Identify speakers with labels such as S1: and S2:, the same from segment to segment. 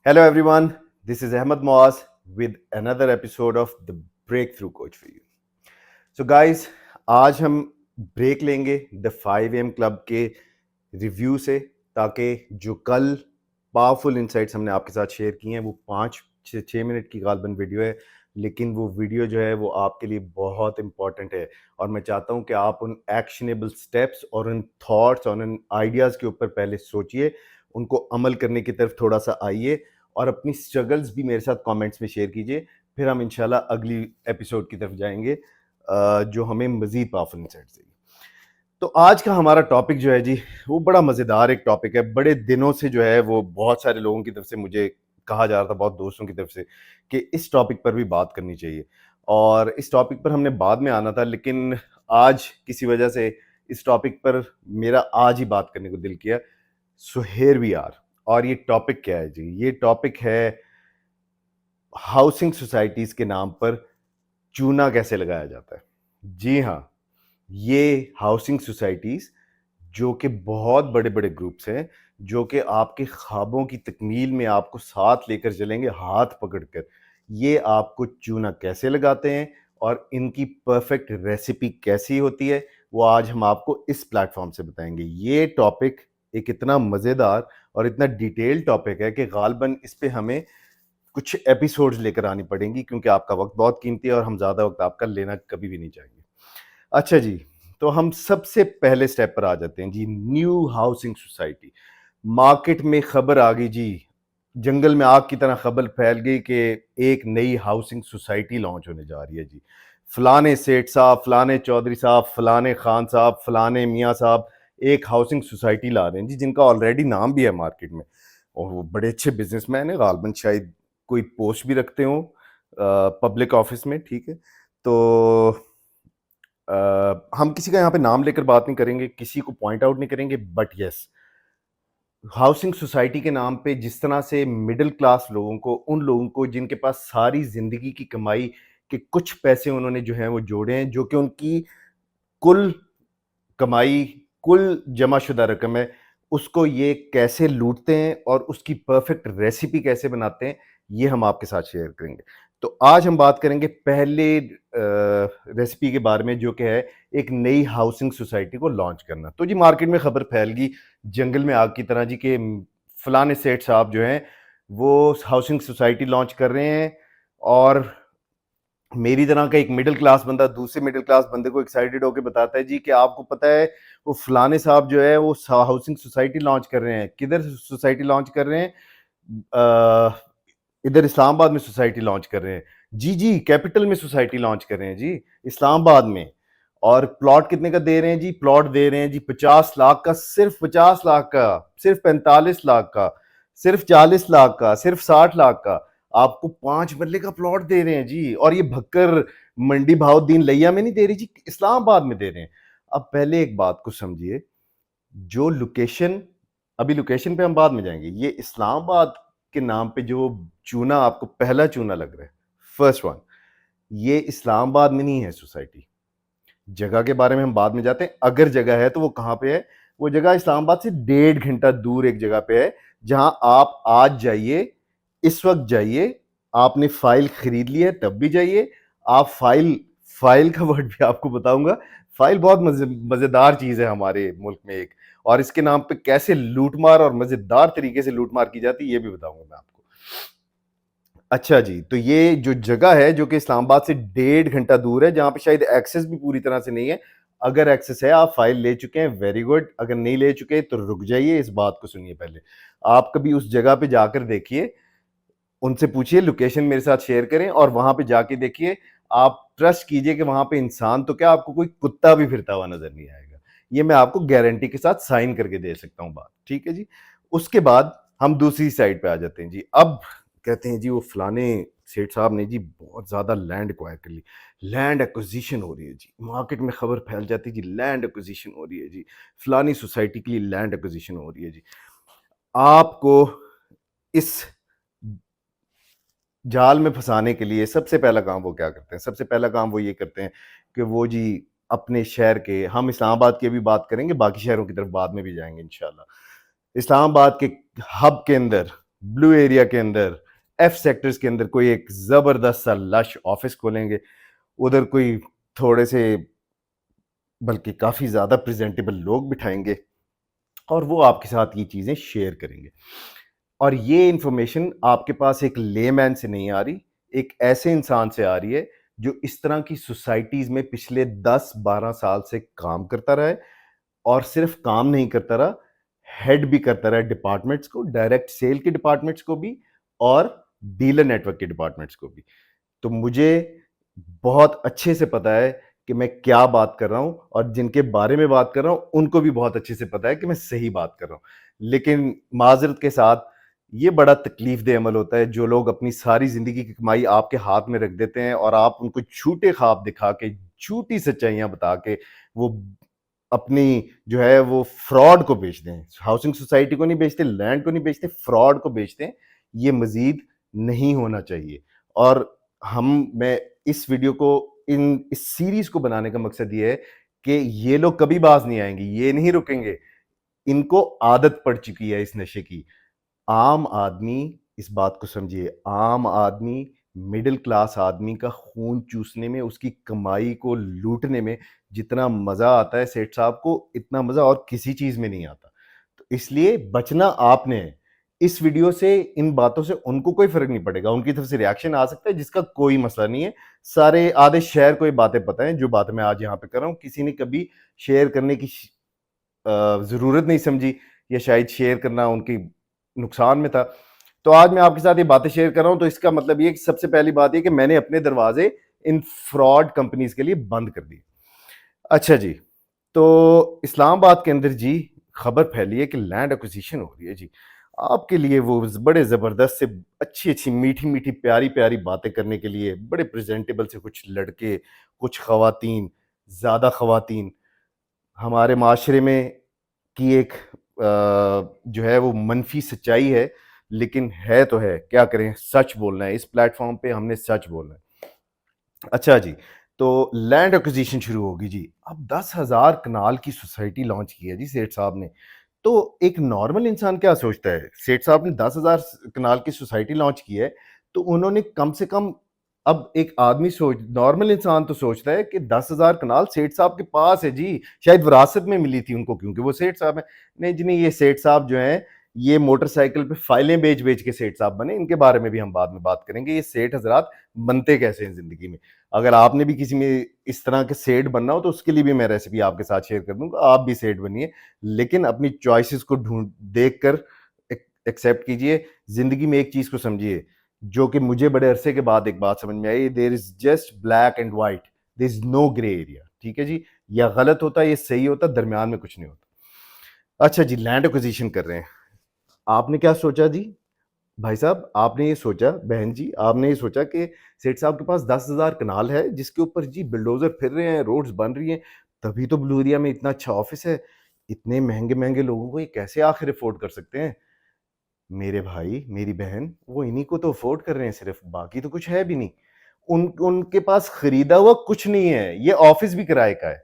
S1: Hello everyone, this is Ahmed Moaz with another episode of the Breakthrough Coach for you. So guys, आज हम break लेंगे the 5am club के review से, ताकि जो कल पावरफुल इंसाइट्स हमने आपके साथ शेयर किए हैं वो 5-6 मिनट की गालबन वीडियो है, लेकिन वो वीडियो जो है वो आपके लिए बहुत इंपॉर्टेंट है और मैं चाहता हूँ कि आप उन एक्शनेबल स्टेप्स और उन थॉट्स और उन आइडियाज़ के ऊपर पहले सोचिए, उनको अमल करने की तरफ थोड़ा सा आइए और अपनी स्ट्रगल्स भी मेरे साथ कमेंट्स में शेयर कीजिए। फिर हम इंशाल्लाह अगली एपिसोड की तरफ जाएंगे जो हमें मज़ीद पावरफुल इंसाइट्स देगी। तो आज का हमारा टॉपिक जो है जी, वो बड़ा मज़ेदार एक टॉपिक है। बड़े दिनों से जो है वो बहुत सारे लोगों की तरफ से मुझे कहा जा रहा था, बहुत दोस्तों की तरफ से, कि इस टॉपिक पर भी बात करनी चाहिए और इस टॉपिक पर हमने बाद में आना था, लेकिन आज किसी वजह से इस टॉपिक पर मेरा आज ही बात करने को दिल किया। So here we are. और ये टॉपिक क्या है जी? ये टॉपिक है हाउसिंग सोसाइटीज़ के नाम पर चूना कैसे लगाया जाता है। जी हाँ, ये हाउसिंग सोसाइटीज़ जो कि बहुत बड़े-बड़े ग्रुप्स हैं, जो कि आपके ख्वाबों की तकमील में आपको साथ लेकर चलेंगे हाथ पकड़कर। ये आपको चूना कैसे लगाते हैं और इनकी परफेक्ट रेसिपी कैसी होती है, वो आज हम आपको इस प्लेटफ़ॉर्म से बताएँगे। ये टॉपिक एक इतना मज़ेदार और इतना डिटेल्ड टॉपिक है कि ग़ालिबन इस पे हमें कुछ एपिसोड्स लेकर आनी पड़ेंगी, क्योंकि आपका वक्त बहुत कीमती है और हम ज़्यादा वक्त आपका लेना कभी भी नहीं चाहेंगे। अच्छा जी, तो हम सबसे पहले स्टेप पर आ जाते हैं जी। न्यू हाउसिंग सोसाइटी मार्केट में खबर आ गई जी, जंगल में आग की तरह खबर फैल गई कि एक नई हाउसिंग सोसाइटी लॉन्च होने जा रही है जी। फलाने सेठ साहब, फलाने चौधरी साहब, फलाने खान साहब, फलाने मियाँ साहब एक हाउसिंग सोसाइटी ला रहे हैं जी, जिनका ऑलरेडी नाम भी है मार्केट में और वो बड़े अच्छे बिजनेसमैन है, गालबन शायद कोई पोस्ट भी रखते हो पब्लिक ऑफिस में, ठीक है। तो हम किसी का यहाँ पे नाम लेकर बात नहीं करेंगे, किसी को पॉइंट आउट नहीं करेंगे, बट यस, हाउसिंग सोसाइटी के नाम पे जिस तरह से मिडिल क्लास लोगों को, उन लोगों को जिनके पास सारी ज़िंदगी की कमाई के कुछ पैसे उन्होंने जो हैं वो जोड़े हैं, जो कि उनकी कुल कमाई, कुल जमा-शुदा रकम है, उसको ये कैसे लूटते हैं और उसकी परफेक्ट रेसिपी कैसे बनाते हैं, ये हम आपके साथ शेयर करेंगे। तो आज हम बात करेंगे पहले रेसिपी के बारे में, जो कि है एक नई हाउसिंग सोसाइटी को लॉन्च करना। तो जी मार्केट में खबर फैल गई जंगल में आग की तरह जी, कि फलाने सेठ साहब जो हैं वो हाउसिंग सोसाइटी लॉन्च कर रहे हैं और मेरी तरह का एक मिडिल क्लास बंदा दूसरे मिडिल क्लास बंदे को एक्साइटेड होकर बताता है जी कि आपको पता है वो फलाने साहब जो है वो हाउसिंग सोसाइटी लॉन्च कर रहे हैं। किधर सोसाइटी लॉन्च कर रहे हैं? इधर इस्लामाबाद में सोसाइटी लॉन्च कर रहे हैं। जी जी, कैपिटल में सोसाइटी लॉन्च कर रहे हैं जी, इस्लामाबाद में। और प्लॉट कितने का दे रहे हैं जी? प्लॉट दे रहे हैं जी 50 लाख का, सिर्फ 50 लाख का, सिर्फ 45 लाख का, सिर्फ 40 लाख का, सिर्फ 60 लाख का। आपको 5 मरले का प्लॉट दे रहे हैं जी, और ये भक्कर मंडी भाव-दीन लैया में नहीं दे रही जी, इस्लामाबाद में दे रहे हैं। अब पहले एक बात को समझिए, जो लोकेशन, अभी लोकेशन पे हम बाद में जाएंगे, ये इस्लामाबाद के नाम पे जो चूना आपको पहला चूना लग रहा है, फर्स्ट वन, ये इस्लामाबाद में नहीं है सोसाइटी। जगह के बारे में हम बाद में जाते हैं। अगर जगह है तो वो कहाँ पे है? वो जगह इस्लामाबाद से 1.5 घंटा दूर एक जगह पे है, जहां आप आज जाइए, इस वक्त जाइए। आपने फाइल खरीद ली है तब भी जाइए। आप फाइल, फाइल का वर्ड भी आपको बताऊंगा। फाइल बहुत मजेदार चीज है हमारे मुल्क में एक, और इसके नाम पे कैसे लूटमार और मजेदार तरीके से लूटमार की जाती है ये भी बताऊंगा मैं आपको। अच्छा जी, तो ये जो जगह है जो कि इस्लामाबाद से 1.5 घंटा दूर है, जहाँ पे शायद एक्सेस भी पूरी तरह से नहीं है। अगर एक्सेस है, आप फाइल ले चुके हैं, वेरी गुड। अगर नहीं ले चुके तो रुक जाइए, इस बात को सुनिए पहले। आप कभी उस जगह पे जाकर देखिए, उनसे पूछिए लोकेशन मेरे साथ शेयर करें और वहां पे जाके देखिए। आप ट्रस्ट कीजिए कि वहां पे इंसान तो क्या, आपको कोई कुत्ता भी फिरता हुआ नजर नहीं आएगा। ये मैं आपको गारंटी के साथ साइन करके दे सकता हूँ बात, ठीक है जी। उसके बाद हम दूसरी साइड पे आ जाते हैं जी। अब कहते हैं जी वो फलाने सेठ साहब ने जी बहुत ज्यादा लैंड एक्वायर कर ली, लैंड एक्विजिशन हो रही है जी, मार्केट में खबर फैल जाती है जी, लैंड एक्विजिशन हो रही है जी, फलानी सोसाइटी के लिए लैंड एक्विजिशन हो रही है जी। आपको इस जाल में फंसाने के लिए सबसे पहला काम वो क्या करते हैं? सबसे पहला काम वो ये करते हैं कि वो जी अपने शहर के, हम इस्लामाबाद की भी बात करेंगे, बाकी शहरों की तरफ बाद में भी जाएंगे इंशाल्लाह। इस्लामाबाद के हब के अंदर ब्लू एरिया के अंदर एफ सेक्टर्स के अंदर कोई एक जबरदस्त सा लश ऑफिस खोलेंगे, उधर कोई थोड़े से बल्कि काफ़ी ज़्यादा प्रेजेंटेबल लोग बिठाएंगे और वो आपके साथ ये चीज़ें शेयर करेंगे। और ये इंफॉर्मेशन आपके पास एक लेमैन से नहीं आ रही, एक ऐसे इंसान से आ रही है जो इस तरह की सोसाइटीज़ में पिछले 10-12 साल से काम करता रहा है, और सिर्फ काम नहीं करता रहा, हेड भी करता रहा डिपार्टमेंट्स को, डायरेक्ट सेल के डिपार्टमेंट्स को भी और डीलर नेटवर्क के डिपार्टमेंट्स को भी। तो मुझे बहुत अच्छे से पता है कि मैं क्या बात कर रहा हूं, और जिनके बारे में बात कर रहा हूं उनको भी बहुत अच्छे से पता है कि मैं सही बात कर रहा हूं। लेकिन माजरत के साथ ये बड़ा तकलीफ दे अमल होता है, जो लोग अपनी सारी जिंदगी की कमाई आपके हाथ में रख देते हैं और आप उनको झूठे ख्वाब दिखा के, झूठी सच्चाइयां बता के वो अपनी जो है वो फ्रॉड को बेचते हैं। हाउसिंग सोसाइटी को नहीं बेचते, लैंड को नहीं बेचते, फ्रॉड को बेचते हैं। ये मजीद नहीं होना चाहिए। और मैं इस वीडियो को, इस सीरीज को बनाने का मकसद ये है कि ये लोग कभी बाज नहीं आएंगे, ये नहीं रुकेंगे। इनको आदत पड़ चुकी है इस नशे की। आम आदमी, इस बात को समझिए, आम आदमी, मिडिल क्लास आदमी का खून चूसने में, उसकी कमाई को लूटने में जितना मजा आता है सेठ साहब को, इतना मजा और किसी चीज में नहीं आता। तो इसलिए बचना आपने है। इस वीडियो से, इन बातों से उनको कोई फर्क नहीं पड़ेगा, उनकी तरफ से रिएक्शन आ सकता है जिसका कोई मसला नहीं है। सारे आधे शहर को ये बातें पता है जो बातें मैं आज यहाँ पे कर रहा हूँ। किसी ने कभी शेयर करने की जरूरत नहीं समझी, या शायद शेयर करना उनकी नुकसान में था। तो आज मैं आपके साथ ये बातें शेयर कर रहा हूं, तो इसका मतलब ये कि सबसे पहली बात ये कि मैंने अपने दरवाजे इन फ्रॉड कंपनीज के लिए बंद कर दिए। अच्छा जी, तो इस्लामाबाद के अंदर जी खबर फैली है कि लैंड एक्विजिशन हो रही है जी। आपके लिए वो बड़े जबरदस्त से अच्छी अच्छी मीठी मीठी प्यारी प्यारी बातें करने के लिए बड़े प्रेजेंटेबल से कुछ लड़के, कुछ खवातीन, ज्यादा खवातीन हमारे माशरे में की एक जो है वो मनफी सच्चाई है, लेकिन है तो है, क्या करें, सच बोलना है। इस प्लेटफॉर्म पे हमने सच बोलना है। अच्छा जी, तो लैंड एक्विजिशन शुरू होगी जी। अब 10,000 कनाल की सोसाइटी लॉन्च की है जी सेठ साहब ने। तो एक नॉर्मल इंसान क्या सोचता है, सेठ साहब ने 10,000 कनाल की सोसाइटी लॉन्च की है, तो उन्होंने कम से कम, अब एक आदमी सोच, नॉर्मल इंसान तो सोचता है कि 10,000 कनाल सेठ साहब के पास है जी, शायद विरासत में मिली थी उनको क्योंकि वो सेठ साहब है। नहीं जी नहीं, ये सेठ साहब जो हैं ये मोटरसाइकिल पे फाइलें बेच बेच के सेठ साहब बने। इनके बारे में भी हम बाद में बात करेंगे, ये सेठ हजरात बनते कैसे हैं जिंदगी में। अगर आपने भी किसी में इस तरह के सेठ बनना हो तो उसके लिए भी मैं रेसिपी आपके साथ शेयर कर दूंगा, आप भी सेठ बनिए, लेकिन अपनी चॉइसेस को ढूंढ देख कर एक्सेप्ट कीजिए। जिंदगी में एक चीज को समझिए, जो कि मुझे बड़े अरसे के बाद एक बात समझ में आई, there is just black and white, there is no grey area. ठीक है जी, या गलत होता है या सही होता, दरमियान में कुछ नहीं होता। अच्छा जी, लैंड एक्विजिशन कर रहे हैं। आपने क्या सोचा जी, भाई साहब आपने ये सोचा, बहन जी आपने ये सोचा कि सेठ साहब के पास 10,000 कनाल है जिसके ऊपर जी बिल्डोजर फिर रहे हैं, रोड्स बन रही हैं, तभी तो ब्लू एरिया में इतना अच्छा ऑफिस है। इतने महंगे महंगे लोगों को ये कैसे आखिर अफोर्ड कर सकते हैं? मेरे भाई, मेरी बहन, वो इन्हीं को तो अफोर्ड कर रहे हैं सिर्फ, बाकी तो कुछ है भी नहीं। उनके पास खरीदा हुआ कुछ नहीं है, ये ऑफिस भी किराए का है।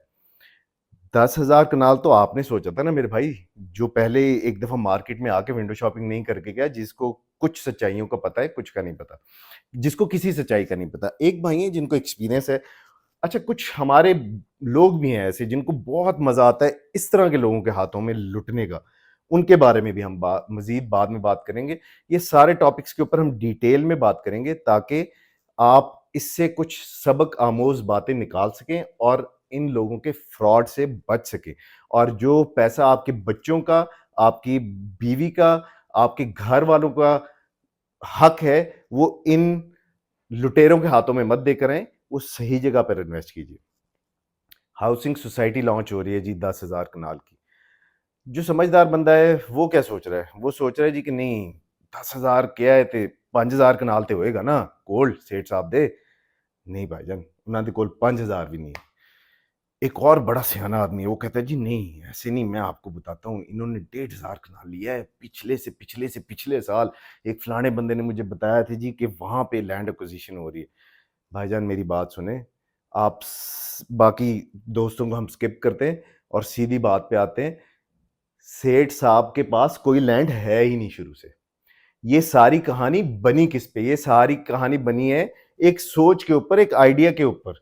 S1: 10,000 कनाल तो आपने सोचा था ना मेरे भाई, जो पहले एक दफा मार्केट में आके विंडो शॉपिंग नहीं करके गया, जिसको कुछ सच्चाइयों का पता है, कुछ का नहीं पता, जिसको किसी सच्चाई का नहीं पता। एक भाई है जिनको एक्सपीरियंस है। अच्छा, कुछ हमारे लोग भी हैं ऐसे जिनको बहुत मजा आता है इस तरह के लोगों के हाथों में लुटने का। उनके बारे में भी हम मजीद बाद में बात करेंगे। ये सारे टॉपिक्स के ऊपर हम डिटेल में बात करेंगे ताकि आप इससे कुछ सबक आमोज बातें निकाल सकें और इन लोगों के फ्रॉड से बच सके, और जो पैसा आपके बच्चों का, आपकी बीवी का, आपके घर वालों का हक है, वो इन लुटेरों के हाथों में मत देकर आए, वो सही जगह पर इन्वेस्ट कीजिए। हाउसिंग सोसाइटी लॉन्च हो रही है जी 10,000 कनाल की। जो समझदार बंदा है वो क्या सोच रहा है, वो सोच रहा है जी कि नहीं, 10,000 क्या है, 5,000 कनाल ते होएगा ना, गोल्ड सेठ साहब दे। नहीं भाईजान, उन्होंने कोल 5,000 भी नहीं है। एक और बड़ा सियाना आदमी है, वो कहता है जी नहीं ऐसे नहीं, मैं आपको बताता हूँ, इन्होंने 1,500 कनाल लिया है पिछले से पिछले साल। एक फलाने बंदे ने मुझे बताया था जी कि वहां पे लैंड एक्विजिशन हो रही है। भाईजान मेरी बात सुने, आप बाकी दोस्तों को हम स्किप करते हैं और सीधी बात पे आते हैं। सेठ साहब के पास कोई लैंड है ही नहीं शुरू से। یہ ساری کہانی بنی کس پہ؟ یہ ساری کہانی بنی ہے ایک سوچ کے اوپر، ایک آئیڈیا کے اوپر،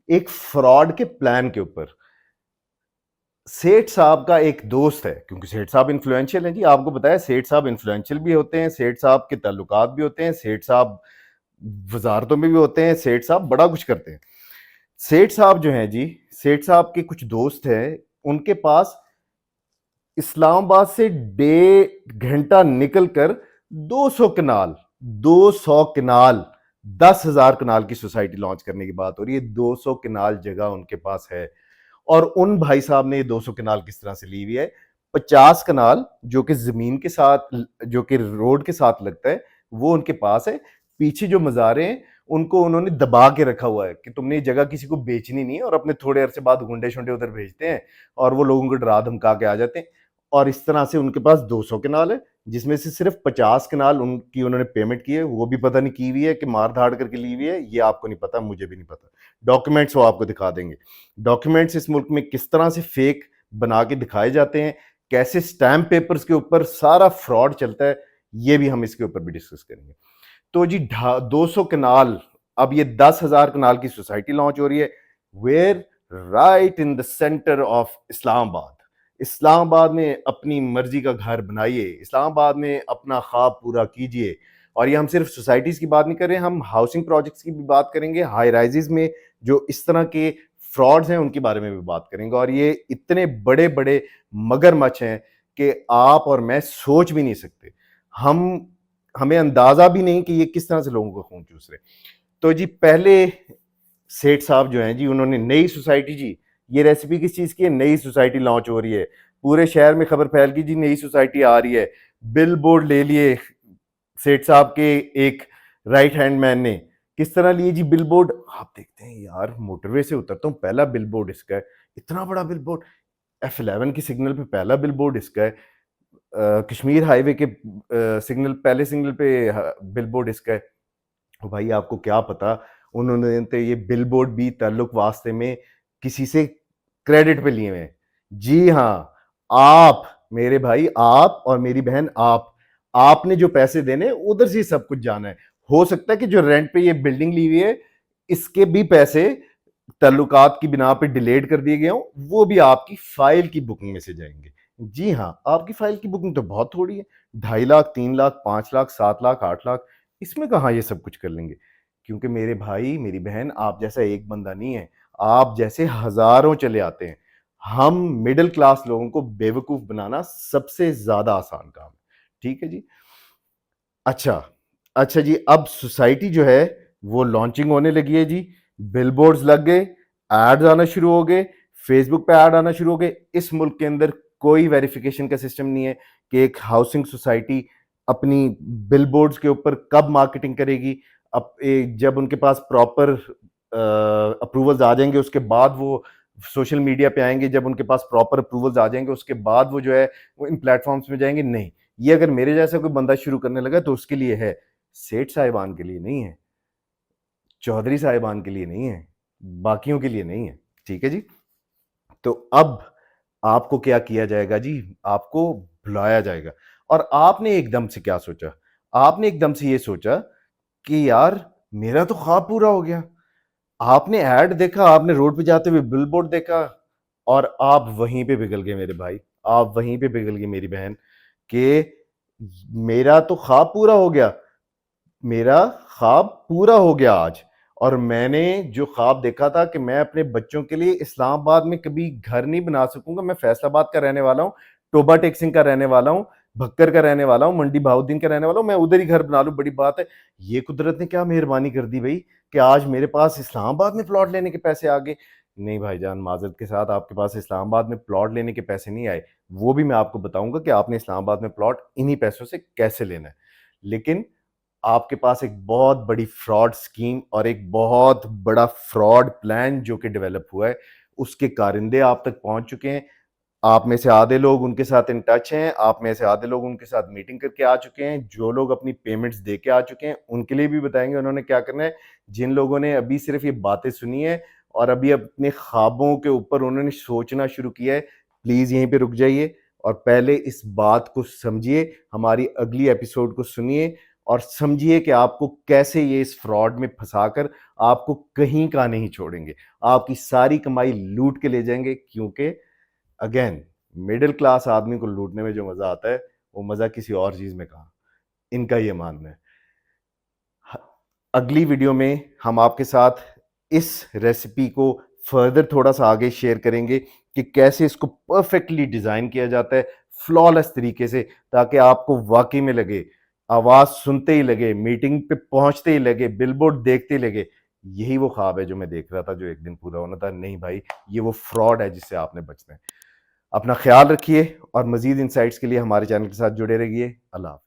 S1: ایک فراڈ کے پلان کے اوپر. سیٹھ صاحب کا ایک دوست ہے، کیونکہ سیٹھ صاحب انفلوئنشیل ہیں جی، آپ کو بتایا سیٹھ صاحب انفلوئنشیل بھی ہوتے ہیں، سیٹھ صاحب کے تعلقات بھی ہوتے ہیں، سیٹھ صاحب وزارتوں میں بھی ہوتے ہیں، سیٹھ صاحب بڑا کچھ کرتے ہیں. سیٹھ صاحب جو ہیں جی، سیٹھ صاحب کے کچھ دوست ہیں، ان کے پاس اسلام آباد سے 1.5 گھنٹہ نکل کر 200 کنال 200 کنال 10,000 کنال کی سوسائٹی لانچ کرنے کی بات ہو رہی ہے. 200 کنال جگہ ان کے پاس ہے. اور ان بھائی صاحب نے یہ 200 کنال کس طرح سے لی ہوئی ہے؟ 50 کنال جو کہ زمین کے ساتھ، جو کہ روڈ کے ساتھ لگتا ہے، وہ ان کے پاس ہے. پیچھے جو مزارے ہیں ان کو انہوں نے دبا کے رکھا ہوا ہے کہ تم نے یہ جگہ کسی کو بیچنی نہیں ہے، اور اپنے تھوڑے عرصے بعد گنڈے شنڈے ادھر بھیجتے ہیں اور وہ لوگوں کو ڈرا دھمکا کے آ جاتے ہیں. اور اس طرح سے ان کے پاس 200 کنال ہے، جس میں سے صرف 50 کنال ان کی انہوں نے پیمنٹ کی ہے. وہ بھی پتہ نہیں کی ہوئی ہے کہ مار دھاڑ کر کے لی ہوئی ہے، یہ آپ کو نہیں پتا، مجھے بھی نہیں پتا. ڈاکیومنٹس وہ آپ کو دکھا دیں گے. ڈاکیومنٹس اس ملک میں کس طرح سے فیک بنا کے دکھائے جاتے ہیں، کیسے سٹیمپ پیپرز کے اوپر سارا فراڈ چلتا ہے، یہ بھی ہم اس کے اوپر بھی ڈسکس کریں گے. تو جی 200 کنال، اب یہ 10,000 کنال کی سوسائٹی لانچ ہو رہی ہے. Where? Right in the centre of Islamabad. اسلام آباد میں اپنی مرضی کا گھر بنائیے، اسلام آباد میں اپنا خواب پورا کیجئے. اور یہ ہم صرف سوسائٹیز کی بات نہیں کر رہے ہیں، ہم ہاؤسنگ پروجیکٹس کی بھی بات کریں گے، ہائی رائزز میں جو اس طرح کے فراڈز ہیں ان کے بارے میں بھی بات کریں گے. اور یہ اتنے بڑے بڑے مگرمچھ ہیں کہ آپ اور میں سوچ بھی نہیں سکتے، ہمیں اندازہ بھی نہیں کہ یہ کس طرح سے لوگوں کو خون چوس رہے. تو جی پہلے سیٹھ صاحب جو ہیں جی، انہوں نے نئی سوسائٹی، جی یہ ریسیپی کس چیز کی ہے؟ نئی سوسائٹی لانچ ہو رہی ہے، پورے شہر میں خبر پھیل گئی جی نئی سوسائٹی آ رہی ہے. بل بورڈ لے لیے سیٹھ صاحب کے ایک رائٹ ہینڈ مین نے. کس طرح لیے جی بل بورڈ؟ آپ دیکھتے ہیں یار موٹر وے سے اترتا ہوں، پہلا بل بورڈ اس کا ہے، اتنا بڑا بل بورڈ. F11 کی سگنل پہ پہلا بل بورڈ اس کا ہے. کشمیر ہائی وے کے سگنل، پہلے سگنل پہ بل بورڈ اس کا ہے. بھائی آپ کو کیا پتا انہوں نے یہ بل بورڈ بھی تعلق واسطے میں کسی سے کریڈٹ پہ لیے ہوئے ہیں. جی ہاں، آپ میرے بھائی، آپ اور میری بہن، آپ نے جو پیسے دینے ادھر سے سب کچھ جانا ہے. ہو سکتا ہے کہ جو رینٹ پہ یہ بلڈنگ لی ہوئی ہے اس کے بھی پیسے تعلقات کی بنا پہ ڈیلیٹ کر دیے گئے ہوں، وہ بھی آپ کی فائل کی بکنگ میں سے جائیں گے. جی ہاں، آپ کی فائل کی بکنگ تو بہت تھوڑی ہے، 2.5 لاکھ 3 لاکھ 5 لاکھ 7 لاکھ 8 لاکھ، اس میں کہاں یہ سب کچھ کر لیں گے؟ کیونکہ میرے بھائی میری بہن، آپ جیسا ایک بندہ نہیں ہے، آپ جیسے ہزاروں چلے آتے ہیں. ہم مڈل کلاس لوگوں کو بیوقوف بنانا سب سے زیادہ آسان کام ہے. ٹھیک ہے جی. اچھا جی، اب سوسائٹی جو ہے وہ لانچنگ ہونے لگی ہے جی. بل بورڈز لگ گئے، ایڈز آنا شروع ہو گئے، فیس بک پہ ایڈ آنا شروع ہو گئے. اس ملک کے اندر کوئی ویریفیکیشن کا سسٹم نہیں ہے کہ ایک ہاؤسنگ سوسائٹی اپنی بل بورڈز کے اوپر کب مارکیٹنگ کرے گی. اب جب ان کے پاس پراپر اپروولز آ جائیں گے اس کے بعد وہ سوشل میڈیا پہ آئیں گے. جب ان کے پاس پراپر اپروولز آ جائیں گے اس کے بعد وہ جو ہے وہ ان پلیٹ فارمز میں جائیں گے. نہیں، یہ اگر میرے جیسا کوئی بندہ شروع کرنے لگا تو اس کے لیے ہے، سیٹھ صاحبان کے لیے نہیں ہے، چودھری صاحبان کے لیے نہیں ہے، باقیوں کے لیے نہیں ہے. ٹھیک ہے جی. تو اب آپ کو کیا کیا جائے گا جی؟ آپ کو بلایا جائے گا. اور آپ نے ایک دم سے کیا سوچا؟ آپ نے ایک دم سے یہ سوچا کہ یار میرا تو خواب پورا ہو گیا. آپ نے ایڈ دیکھا، آپ نے روڈ پہ جاتے ہوئے بل بورڈ دیکھا، اور آپ وہیں پہ پگھل گئے میرے بھائی، آپ وہیں پہ پگھل گئے میری بہن کہ میرا تو خواب پورا ہو گیا. میرا خواب پورا ہو گیا آج. اور میں نے جو خواب دیکھا تھا کہ میں اپنے بچوں کے لیے اسلام آباد میں کبھی گھر نہیں بنا سکوں گا، میں فیصل آباد کا رہنے والا ہوں، ٹوبا ٹیک سنگھ کا رہنے والا ہوں، بھکر کا رہنے والا ہوں، منڈی بہاؤدین کا رہنے والا ہوں، میں ادھر ہی گھر بنا لوں، بڑی بات ہے. یہ قدرت نے کیا مہربانی کر دی بھائی کہ آج میرے پاس اسلام آباد میں پلاٹ لینے کے پیسے آ گئے. نہیں بھائی جان، معذرت کے ساتھ، آپ کے پاس اسلام آباد میں پلاٹ لینے کے پیسے نہیں آئے. وہ بھی میں آپ کو بتاؤں گا کہ آپ نے اسلام آباد میں پلاٹ انہی پیسوں سے کیسے لینا ہے. لیکن آپ کے پاس ایک بہت بڑی فراڈ سکیم اور ایک بہت بڑا فراڈ پلان جو کہ ڈیولپ ہوا ہے، اس کے کارندے آپ تک پہنچ چکے ہیں. آپ میں سے آدھے لوگ ان کے ساتھ ان ٹچ ہیں، آپ میں سے آدھے لوگ ان کے ساتھ میٹنگ کر کے آ چکے ہیں. جو لوگ اپنی پیمنٹس دے کے آ چکے ہیں ان کے لیے بھی بتائیں گے انہوں نے کیا کرنا ہے. جن لوگوں نے ابھی صرف یہ باتیں سنی ہے اور ابھی اپنے خوابوں کے اوپر انہوں نے سوچنا شروع کیا ہے، پلیز یہیں پہ رک جائیے اور پہلے اس بات کو سمجھیے, ہماری اگلی ایپیسوڈ کو سنیے اور سمجھیے کہ آپ کو کیسے یہ اس فراڈ میں پھنسا کر آپ کو کہیں کا نہیں چھوڑیں گے, آپ کی ساری کمائی لوٹ کے لے جائیں گے. کیونکہ اگین مڈل کلاس آدمی کو لوٹنے میں جو مزہ آتا ہے وہ مزہ کسی اور چیز میں کہاں, ان کا یہ ماننا ہے. اگلی ویڈیو میں ہم آپ کے ساتھ اس ریسیپی کو فردر تھوڑا سا آگے شیئر کریں گے کہ کیسے اس کو پرفیکٹلی ڈیزائن کیا جاتا ہے فلالیس طریقے سے, تاکہ آپ کو واقعی میں لگے, آواز سنتے ہی لگے, میٹنگ پہ پہنچتے ہی لگے, بل بورڈ دیکھتے ہی لگے یہی وہ خواب ہے جو میں دیکھ رہا تھا جو ایک دن پورا ہونا تھا. نہیں بھائی, یہ وہ فراڈ ہے جس سے آپ نے بچنا ہے. اپنا خیال رکھیے اور مزید انسائٹس کے لیے ہمارے چینل کے ساتھ جڑے رہیے. اللہ حافظ.